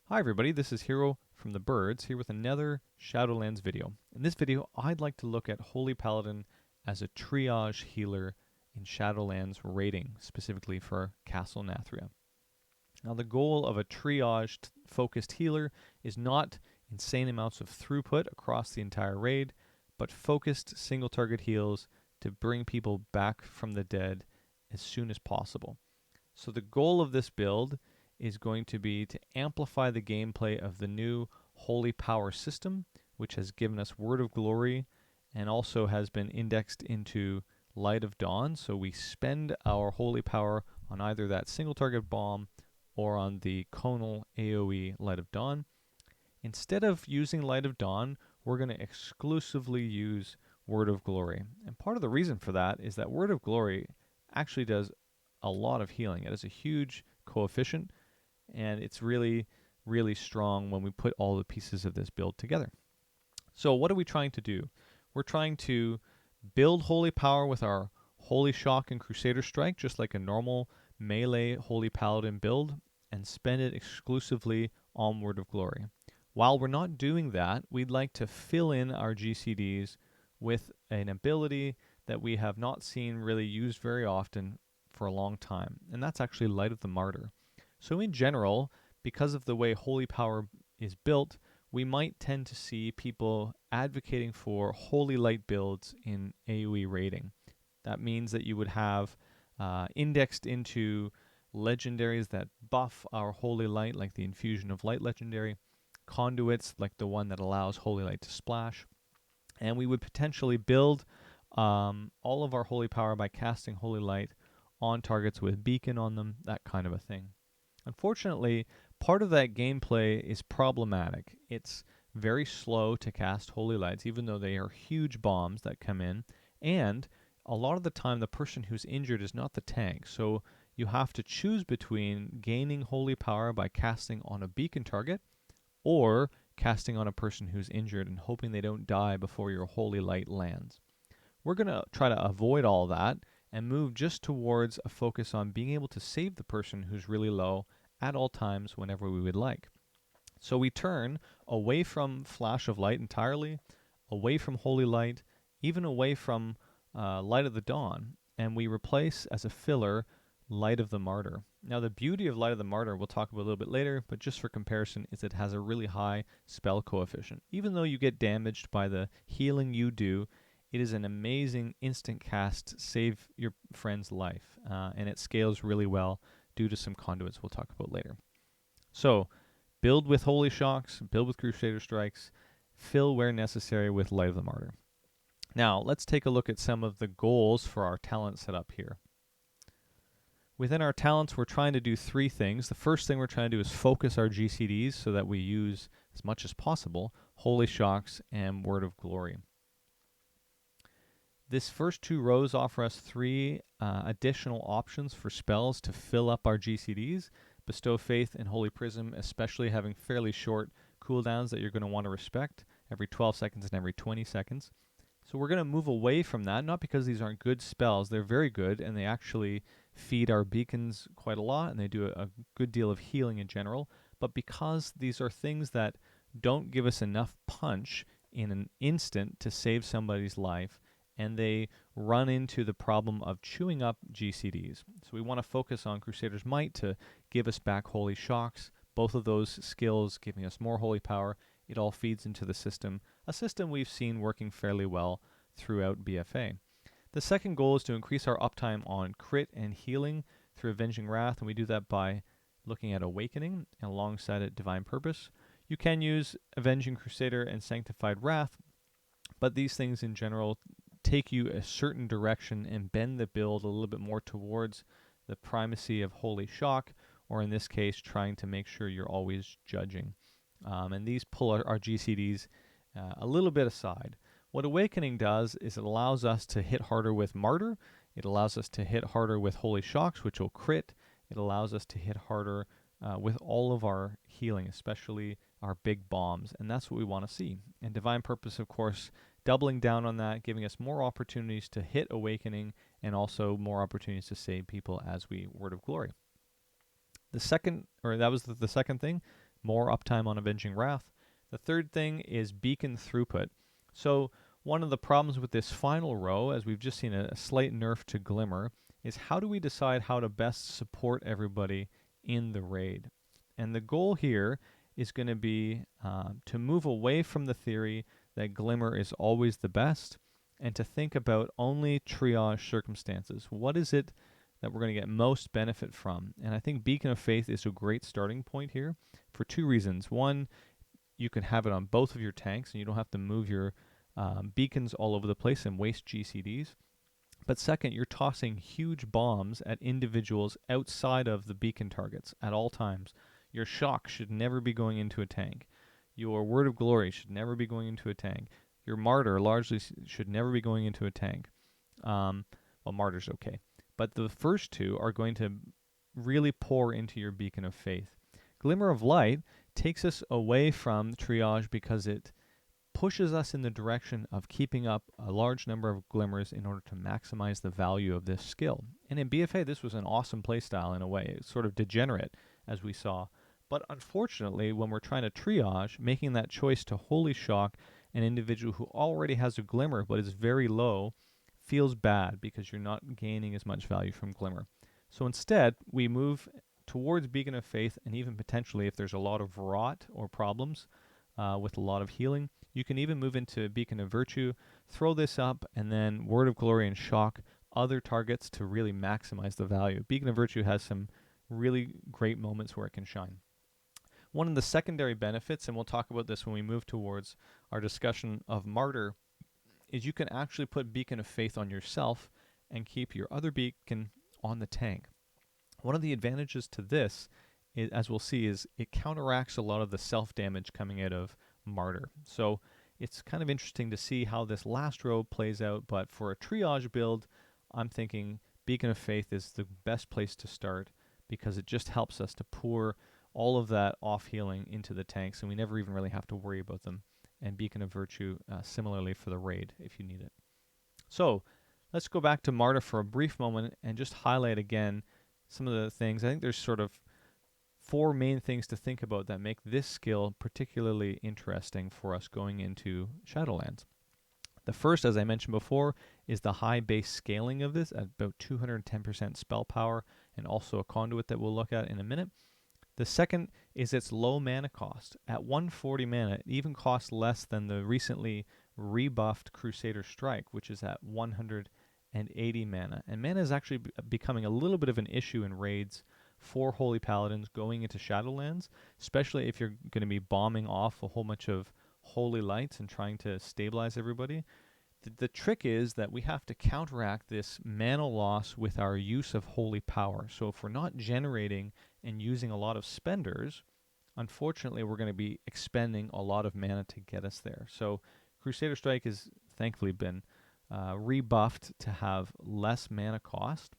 Hi everybody, this is Hero from the Birds here with another Shadowlands video. In this video, I'd like to look at Holy Paladin as a triage healer in Shadowlands raiding, specifically for Castle Nathria. Now the goal of a triage focused healer is not insane amounts of throughput across the entire raid, but focused single target heals to bring people back from the dead as soon as possible. So the goal of this build is going to be to amplify the gameplay of the new Holy Power system, which has given us Word of Glory and also has been indexed into Light of Dawn. So we spend our Holy Power on either that single target bomb or on the conal AoE Light of Dawn. Instead of using Light of Dawn, we're going to exclusively use Word of Glory. And part of the reason for that is that Word of Glory actually does a lot of healing. It has a huge coefficient, and it's really, really strong when we put all the pieces of this build together. So what are we trying to do? We're trying to build Holy Power with our Holy Shock and Crusader Strike, just like a normal melee Holy Paladin build, and spend it exclusively on Word of Glory. While we're not doing that, we'd like to fill in our GCDs with an ability that we have not seen really used very often for a long time, and that's actually Light of the Martyr. So in general, because of the way Holy Power is built, we might tend to see people advocating for Holy Light builds in AoE raiding. That means that you would have indexed into Legendaries that buff our Holy Light, like the Infusion of Light Legendary, Conduits, like the one that allows Holy Light to splash, and we would potentially build all of our Holy Power by casting Holy Light on targets with Beacon on them, that kind of a thing. Unfortunately, part of that gameplay is problematic. It's very slow to cast Holy Lights, even though they are huge bombs that come in, and a lot of the time the person who's injured is not the tank, so you have to choose between gaining Holy Power by casting on a beacon target or casting on a person who's injured and hoping they don't die before your Holy Light lands. We're going to try to avoid all that and move just towards a focus on being able to save the person who's really low at all times whenever we would like. So we turn away from Flash of Light entirely, away from Holy Light, even away from Light of the Dawn, and we replace as a filler Light of the Martyr. Now the beauty of Light of the Martyr, we'll talk about a little bit later, but just for comparison, is it has a really high spell coefficient. Even though you get damaged by the healing you do, it is an amazing instant cast, save your friend's life, and it scales really well due to some conduits we'll talk about later. So, build with Holy Shocks, build with Crusader Strikes, fill where necessary with Light of the Martyr. Now, let's take a look at some of the goals for our talent setup here. Within our talents, we're trying to do three things. The first thing we're trying to do is focus our GCDs so that we use, as much as possible, Holy Shocks and Word of Glory. This first two rows offer us three additional options for spells to fill up our GCDs. Bestow Faith and Holy Prism, especially having fairly short cooldowns that you're going to want to respect, every 12 seconds and every 20 seconds. So we're going to move away from that, not because these aren't good spells. They're very good, and they actually feed our beacons quite a lot, and they do a good deal of healing in general, but because these are things that don't give us enough punch in an instant to save somebody's life, and they run into the problem of chewing up GCDs. So we want to focus on Crusader's Might to give us back Holy Shocks, both of those skills giving us more Holy Power. It all feeds into the system, a system we've seen working fairly well throughout BFA. The second goal is to increase our uptime on crit and healing through Avenging Wrath, and we do that by looking at Awakening and alongside it Divine Purpose. You can use Avenging Crusader and Sanctified Wrath, but these things in general take you a certain direction and bend the build a little bit more towards the primacy of Holy Shock, or in this case, trying to make sure you're always judging. And these pull our GCDs a little bit aside. What Awakening does is it allows us to hit harder with Martyr. It allows us to hit harder with Holy Shocks, which will crit. It allows us to hit harder with all of our healing, especially our big bombs, and that's what we want to see. And Divine Purpose, of course, doubling down on that, giving us more opportunities to hit Awakening and also more opportunities to save people as we Word of Glory. The second, or that was the second thing. more uptime on Avenging Wrath. The third thing is beacon throughput. So one of the problems with this final row, as we've just seen a slight nerf to Glimmer, is how do we decide how to best support everybody in the raid? And the goal here is going to be to move away from the theory that Glimmer is always the best and to think about only triage circumstances. What is it that we're going to get most benefit from? And I think Beacon of Faith is a great starting point here for two reasons. One, you can have it on both of your tanks and you don't have to move your beacons all over the place and waste GCDs. But second, you're tossing huge bombs at individuals outside of the beacon targets at all times. Your shock should never be going into a tank. Your Word of Glory should never be going into a tank. Your Martyr largely should never be going into a tank. Well, Martyr's okay. But the first two are going to really pour into your Beacon of Faith. Glimmer of Light takes us away from triage because it pushes us in the direction of keeping up a large number of glimmers in order to maximize the value of this skill. And in BFA, this was an awesome playstyle in a way. It's sort of degenerate, as we saw. But unfortunately, when we're trying to triage, making that choice to Holy Shock an individual who already has a glimmer but is very low feels bad because you're not gaining as much value from glimmer. So instead, we move towards Beacon of Faith, and even potentially if there's a lot of rot or problems with a lot of healing, you can even move into Beacon of Virtue, throw this up, and then Word of Glory and Shock other targets to really maximize the value. Beacon of Virtue has some really great moments where it can shine. One of the secondary benefits, and we'll talk about this when we move towards our discussion of Martyr, is you can actually put Beacon of Faith on yourself and keep your other beacon on the tank. One of the advantages to this, as we'll see, is it counteracts a lot of the self-damage coming out of Martyr. So it's kind of interesting to see how this last row plays out, but for a triage build, I'm thinking Beacon of Faith is the best place to start because it just helps us to pour all of that off healing into the tanks, and we never even really have to worry about them. And Beacon of Virtue similarly for the raid if you need it. So let's go back to Martyr for a brief moment and just highlight again some of the things. I think there's sort of four main things to think about that make this skill particularly interesting for us going into Shadowlands. The first, as I mentioned before, is the high base scaling of this at about 210% spell power, and also a conduit that we'll look at in a minute. The second is its low mana cost. At 140 mana, it even costs less than the recently rebuffed Crusader Strike, which is at 180 mana. And mana is actually becoming a little bit of an issue in raids for Holy Paladins going into Shadowlands, especially if you're going to be bombing off a whole bunch of Holy Lights and trying to stabilize everybody. The trick is that we have to counteract this mana loss with our use of Holy Power. So if we're not generating and using a lot of spenders, unfortunately we're going to be expending a lot of mana to get us there. So Crusader Strike has thankfully been rebuffed to have less mana cost.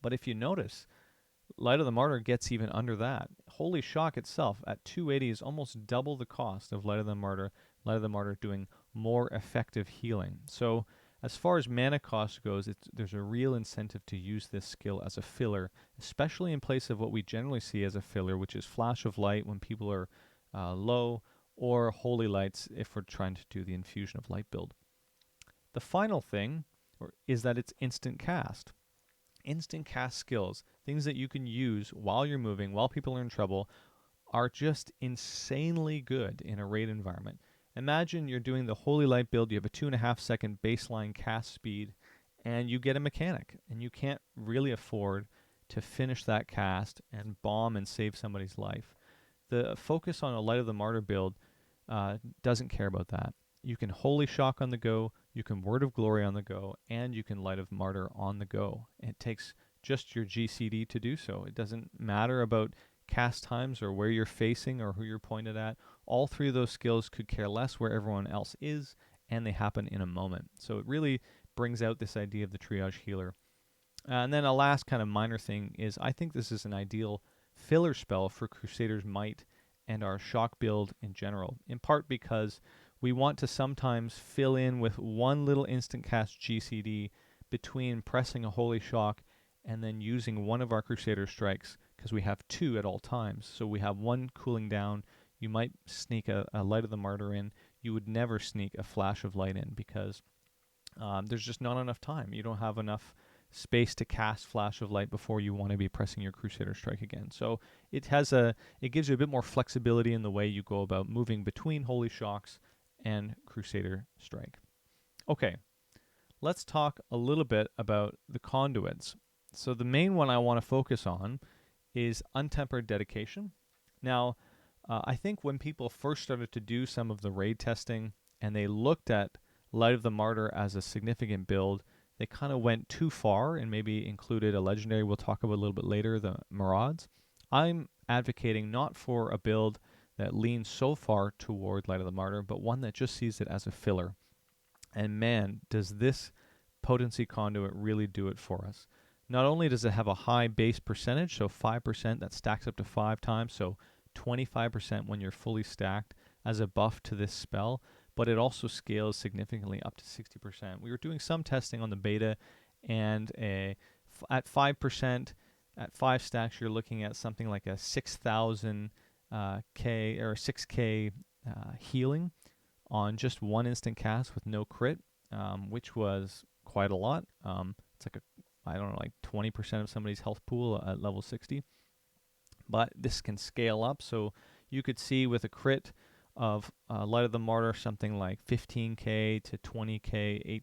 But if you notice, Light of the Martyr gets even under that. Holy Shock itself at 280 is almost double the cost of Light of the Martyr. Light of the Martyr doing more effective healing. So as far as mana cost goes, there's a real incentive to use this skill as a filler, especially in place of what we generally see as a filler, which is Flash of Light when people are low, or Holy Lights if we're trying to do the Infusion of Light build. The final thing is that it's instant cast. Instant cast skills, things that you can use while you're moving, while people are in trouble, are just insanely good in a raid environment. Imagine you're doing the Holy Light build, you have a 2.5 second baseline cast speed, and you get a mechanic, and you can't really afford to finish that cast and bomb and save somebody's life. The focus on a Light of the Martyr build doesn't care about that. You can Holy Shock on the go, you can Word of Glory on the go, and you can Light of Martyr on the go. It takes just your GCD to do so. It doesn't matter about cast times or where you're facing or who you're pointed at. All three of those skills could care less where everyone else is, and they happen in a moment. So it really brings out this idea of the triage healer. And then a last kind of minor thing is I think this is an ideal filler spell for Crusader's Might and our shock build in general, in part because we want to sometimes fill in with one little instant cast GCD between pressing a Holy Shock and then using one of our Crusader Strikes because we have 2 at all times. So we have 1 cooling down. You might sneak a Light of the Martyr in. You would never sneak a Flash of Light in because there's just not enough time. You don't have enough space to cast Flash of Light before you want to be pressing your Crusader Strike again. So it gives you a bit more flexibility in the way you go about moving between Holy Shocks and Crusader Strike. Okay, let's talk a little bit about the conduits. So the main one I want to focus on is Untempered Dedication. Now, I think when people first started to do some of the raid testing and they looked at Light of the Martyr as a significant build, they kind of went too far and maybe included a legendary we'll talk about a little bit later, the Marauders. I'm advocating not for a build that leans so far toward Light of the Martyr, but one that just sees it as a filler. And man, does this potency conduit really do it for us. Not only does it have a high base percentage, so 5%, that stacks up to 5 times, so 25% when you're fully stacked as a buff to this spell, but it also scales significantly up to 60%. We were doing some testing on the beta, and at 5%, at 5 stacks, you're looking at something like a 6,000 K or 6K healing on just 1 instant cast with no crit, which was quite a lot. It's like I don't know, like 20% of somebody's health pool at level 60. But this can scale up, so you could see with a crit of Light of the Martyr something like 15k to 20k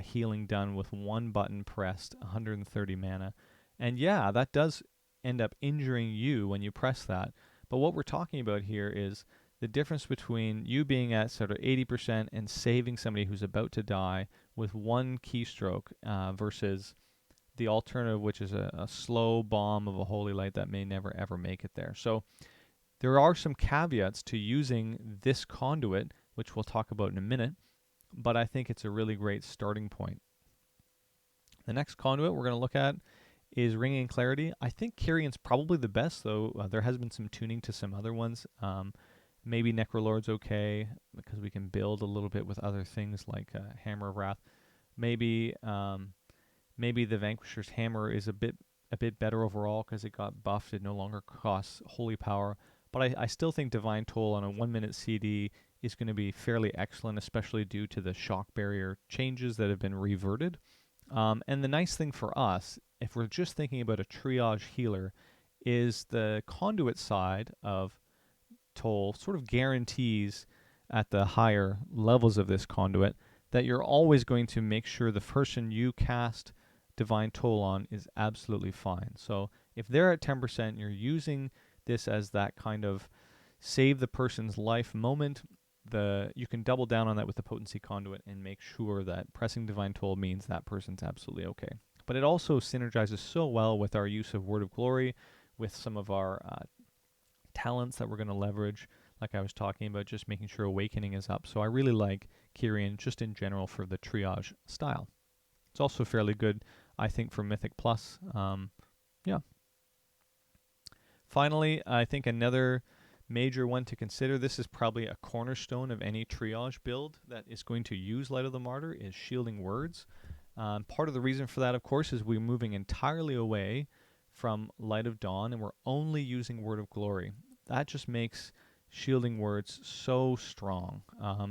healing done with 1 button pressed, 130 mana. And yeah, that does end up injuring you when you press that. But what we're talking about here is the difference between you being at sort of 80% and saving somebody who's about to die with 1 keystroke versus the alternative, which is a slow bomb of a Holy Light that may never ever make it there. So there are some caveats to using this conduit, which we'll talk about in a minute, but I think it's a really great starting point. The next conduit we're going to look at is Ringing Clarity. I think Kyrion's probably the best, though. There has been some tuning to some other ones. Maybe Necrolord's okay, because we can build a little bit with other things like Hammer of Wrath. Maybe the Vanquisher's Hammer is a bit better overall because it got buffed. It no longer costs Holy Power. But I still think Divine Toll on a 1-minute CD is going to be fairly excellent, especially due to the shock barrier changes that have been reverted. And the nice thing for us, if we're just thinking about a triage healer, is the conduit side of Toll sort of guarantees at the higher levels of this conduit that you're always going to make sure the person you cast Divine Toll on is absolutely fine. So if they're at 10%, you're using this as that kind of save the person's life moment. You can double down on that with the potency conduit and make sure that pressing Divine Toll means that person's absolutely okay. But it also synergizes so well with our use of Word of Glory, with some of our talents that we're going to leverage, like I was talking about, just making sure Awakening is up. So I really like Kyrian just in general for the triage style. It's also fairly good, I think, for Mythic Plus. Yeah. Finally, I think another major one to consider, this is probably a cornerstone of any triage build that is going to use Light of the Martyr, is Shielding Words. Part of the reason for that, of course, is we're moving entirely away from Light of Dawn and we're only using Word of Glory. That just makes Shielding Words so strong.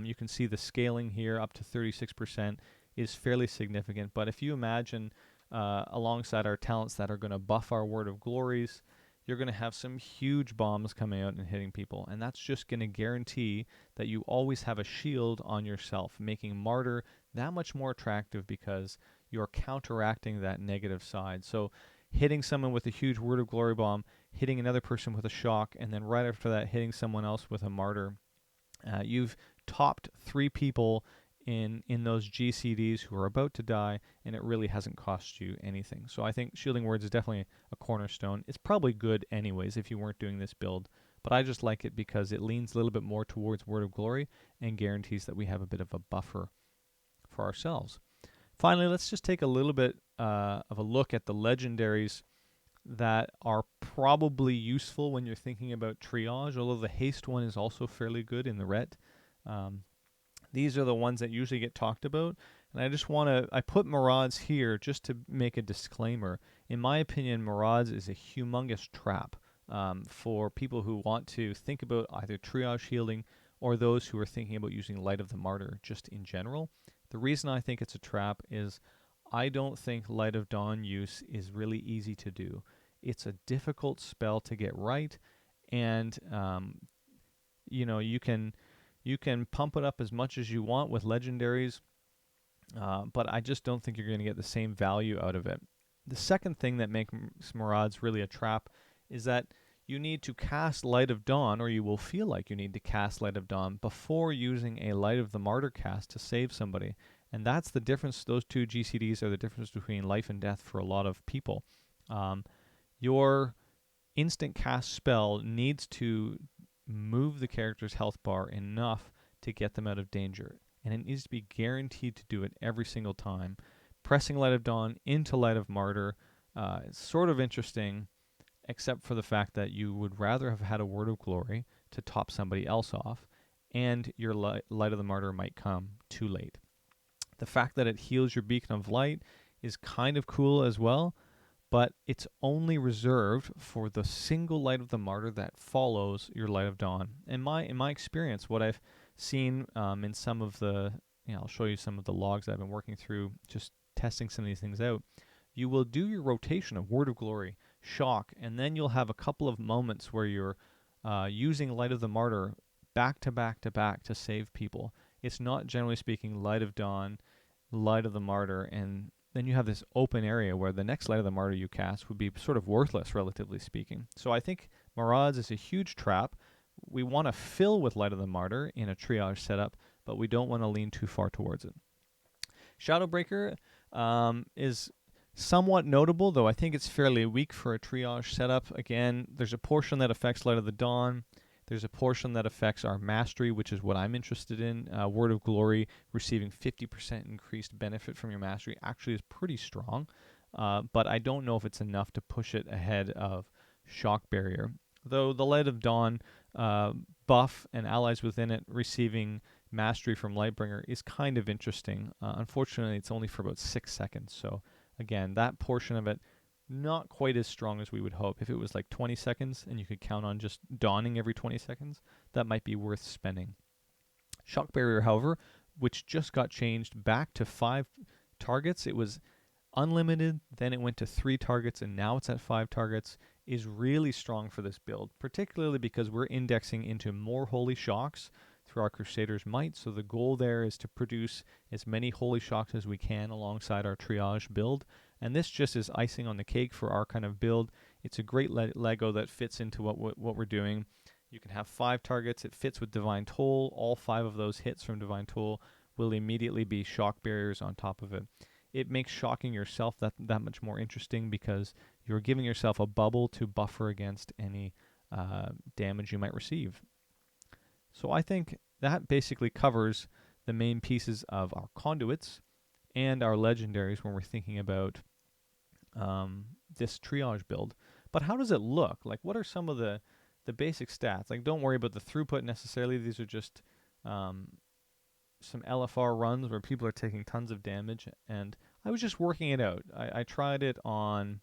You can see the scaling here up to 36% is fairly significant, but if you imagine alongside our talents that are going to buff our Word of Glories, you're going to have some huge bombs coming out and hitting people, and that's just going to guarantee that you always have a shield on yourself, making Martyr that much more attractive because you're counteracting that negative side. So hitting someone with a huge Word of Glory bomb, hitting another person with a shock, and then right after that hitting someone else with a Martyr, you've topped 3 people in those GCDs who are about to die, and it really hasn't cost you anything. So I think Shielding Words is definitely a cornerstone. It's probably good anyways if you weren't doing this build, but I just like it because it leans a little bit more towards Word of Glory and guarantees that we have a bit of a buffer for ourselves. Finally, let's just take a little bit of a look at the legendaries that are probably useful when you're thinking about triage, although the haste one is also fairly good in the ret. These are the ones that usually get talked about. And I put Maraud's here just to make a disclaimer. In my opinion, Maraud's is a humongous trap for people who want to think about either triage healing or those who are thinking about using Light of the Martyr just in general. The reason I think it's a trap is I don't think Light of Dawn use is really easy to do. It's a difficult spell to get right, and you can pump it up as much as you want with legendaries, but I just don't think you're going to get the same value out of it. The second thing that makes Maraud's really a trap is that you need to cast Light of Dawn, or you will feel like you need to cast Light of Dawn before using a Light of the Martyr cast to save somebody. And that's the difference. Those two GCDs are the difference between life and death for a lot of people. Your instant cast spell needs to move the character's health bar enough to get them out of danger. And it needs to be guaranteed to do it every single time. Pressing Light of Dawn into Light of Martyr is sort of interesting, except for the fact that you would rather have had a Word of Glory to top somebody else off, and your Light of the Martyr might come too late. The fact that it heals your Beacon of Light is kind of cool as well, but it's only reserved for the single Light of the Martyr that follows your Light of Dawn. In my experience, what I've seen in some of the, I'll show you some of the logs that I've been working through, just testing some of these things out. You will do your rotation of Word of Glory, Shock, and then you'll have a couple of moments where you're using Light of the Martyr back to back to back to save people. It's not, generally speaking, Light of Dawn, Light of the Martyr, and then you have this open area where the next Light of the Martyr you cast would be sort of worthless, relatively speaking. So I think Maraud's is a huge trap. We want to fill with Light of the Martyr in a triage setup, but we don't want to lean too far towards it. Shadowbreaker is somewhat notable, though I think it's fairly weak for a triage setup. Again, there's a portion that affects Light of the Dawn. There's a portion that affects our mastery, which is what I'm interested in. Word of Glory, receiving 50% increased benefit from your mastery, actually is pretty strong, but I don't know if it's enough to push it ahead of Shock Barrier. Though the Light of Dawn buff and allies within it receiving mastery from Lightbringer is kind of interesting. Unfortunately, it's only for about 6 seconds, so again, that portion of it, not quite as strong as we would hope. If it was like 20 seconds and you could count on just dawning every 20 seconds, that might be worth spending. Shock Barrier, however, which just got changed back to 5 targets, it was unlimited, then it went to 3 targets, and now it's at 5 targets, is really strong for this build, particularly because we're indexing into more Holy Shocks through our Crusader's Might, so the goal there is to produce as many Holy Shocks as we can alongside our triage build. And this just is icing on the cake for our kind of build. It's a great Lego that fits into what we're doing. You can have 5 targets. It fits with Divine Toll. All 5 of those hits from Divine Toll will immediately be shock barriers on top of it. It makes shocking yourself that much more interesting because you're giving yourself a bubble to buffer against any damage you might receive. So I think that basically covers the main pieces of our conduits and our legendaries when we're thinking about this triage build. But how does it look? Like, what are some of the basic stats? Like, don't worry about the throughput necessarily. These are just some LFR runs where people are taking tons of damage. And I was just working it out. I tried it on,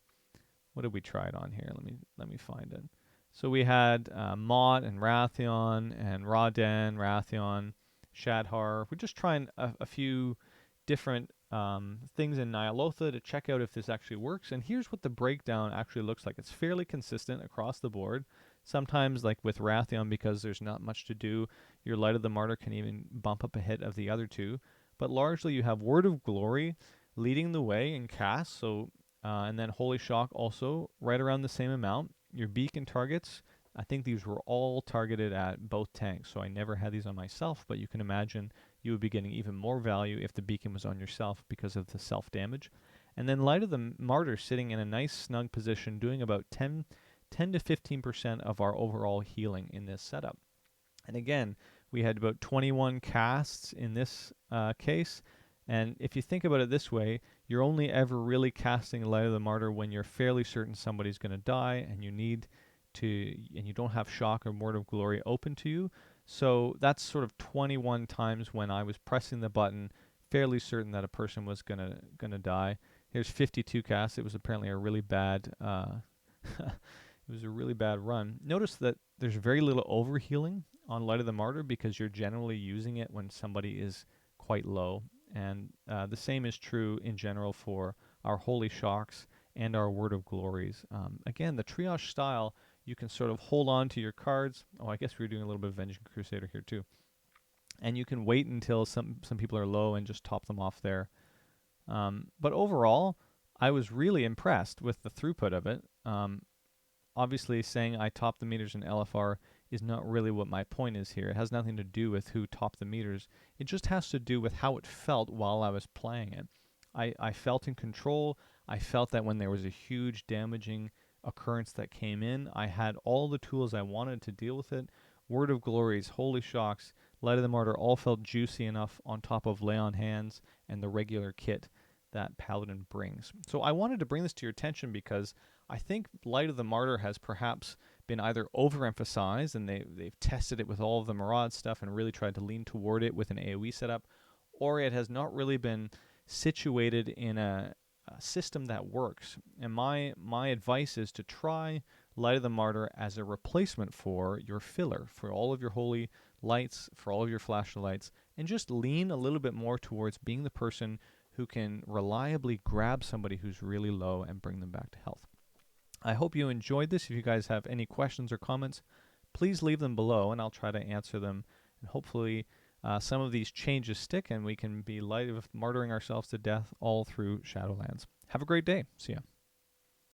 what did we try it on here? Let me find it. So we had Mott and Rathion and Raden, Rathion, Shadhar. We're just trying a few different things in Nyalotha to check out if this actually works. And here's what the breakdown actually looks like. It's fairly consistent across the board. Sometimes, like with Rathion, because there's not much to do, your Light of the Martyr can even bump up a hit of the other two. But largely you have Word of Glory leading the way in cast, so and then Holy Shock also right around the same amount. Your beacon targets, I think these were all targeted at both tanks, so I never had these on myself, but you can imagine you would be getting even more value if the beacon was on yourself because of the self-damage. And then Light of the Martyr sitting in a nice snug position, doing about 10 to 15% of our overall healing in this setup. And again, we had about 21 casts in this case, and if you think about it this way, you're only ever really casting Light of the Martyr when you're fairly certain somebody's going to die and you don't have Shock or Word of Glory open to you. So that's sort of 21 times when I was pressing the button, fairly certain that a person was gonna die. Here's 52 casts. It was apparently a really bad it was a really bad run. Notice that there's very little overhealing on Light of the Martyr because you're generally using it when somebody is quite low. And the same is true in general for our Holy Shocks and our Word of Glories. Again, the triage style, you can sort of hold on to your cards. Oh, I guess we were doing a little bit of Avenging Crusader here too. And you can wait until some people are low and just top them off there. But overall, I was really impressed with the throughput of it. Obviously, saying I top the meters in LFR is not really what my point is here. It has nothing to do with who topped the meters. It just has to do with how it felt while I was playing it. I felt in control. I felt that when there was a huge damaging occurrence that came in, I had all the tools I wanted to deal with it. Word of Glories, Holy Shocks, Light of the Martyr all felt juicy enough on top of Lay on Hands and the regular kit that Paladin brings. So I wanted to bring this to your attention because I think Light of the Martyr has perhaps been either overemphasized and they've tested it with all of the Maraud stuff and really tried to lean toward it with an AoE setup, or it has not really been situated in a system that works. And my advice is to try Light of the Martyr as a replacement for your filler, for all of your holy lights, for all of your flashlights, and just lean a little bit more towards being the person who can reliably grab somebody who's really low and bring them back to health. I hope you enjoyed this. If you guys have any questions or comments, please leave them below and I'll try to answer them. And hopefully some of these changes stick and we can be light of martyring ourselves to death all through Shadowlands. Have a great day. See ya.